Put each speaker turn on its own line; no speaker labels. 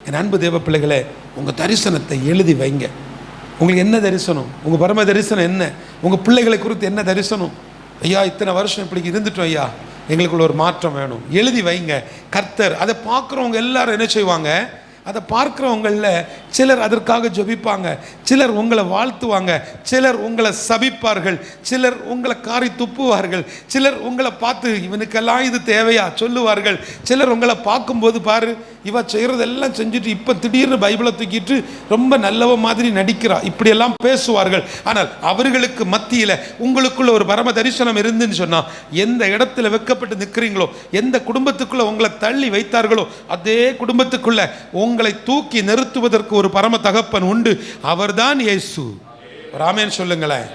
என் அன்பு தேவ பிள்ளைகளே, உங்கள் தரிசனத்தை எழுதி வைங்க. உங்களுக்கு என்ன தரிசனம்? உங்கள் பரம தரிசனம் என்ன? உங்கள் பிள்ளைகளை குறித்து என்ன தரிசனம்? ஐயா, இத்தனை வருஷம் இப்படி இருந்துட்டோம் ஐயா, எங்களுக்குள்ள ஒரு மாற்றம் வேணும். எழுதி வைங்க. கர்த்தர் அதை பார்க்குறவங்க எல்லாரும் என்ன செய்வாங்க? அதை பார்க்குறவங்களில் சிலர் அதற்காக ஜெபிப்பாங்க, சிலர் உங்களை வாழ்த்துவாங்க, சிலர் உங்களை சபிப்பார்கள், சிலர் உங்களை காரி துப்புவார்கள், சிலர் உங்களை பார்த்து இவனுக்கெல்லாம் இது தேவையா சொல்லுவார்கள். சிலர் உங்களை பார்க்கும்போது பாரு, இவ செய்கிறதெல்லாம் செஞ்சுட்டு இப்போ திடீர்னு பைபிளை தூக்கிட்டு ரொம்ப நல்லவ மாதிரி நடிக்கிறா, இப்படியெல்லாம் பேசுவார்கள். ஆனால் அவர்களுக்கு மத்தியில் உங்களுக்குள்ள ஒரு பரம தரிசனம் இருந்துன்னு சொன்னால், எந்த இடத்துல வெட்கப்பட்டு நிற்கிறீங்களோ, எந்த குடும்பத்துக்குள்ளே உங்களை தள்ளி வைத்தார்களோ, அதே குடும்பத்துக்குள்ள உங்களை தூக்கி நிறுத்துவதற்கு ஒரு பரம தகப்பன் உண்டு. அவர்தான் இயேசு. ஆமென் சொல்லுங்களேன்.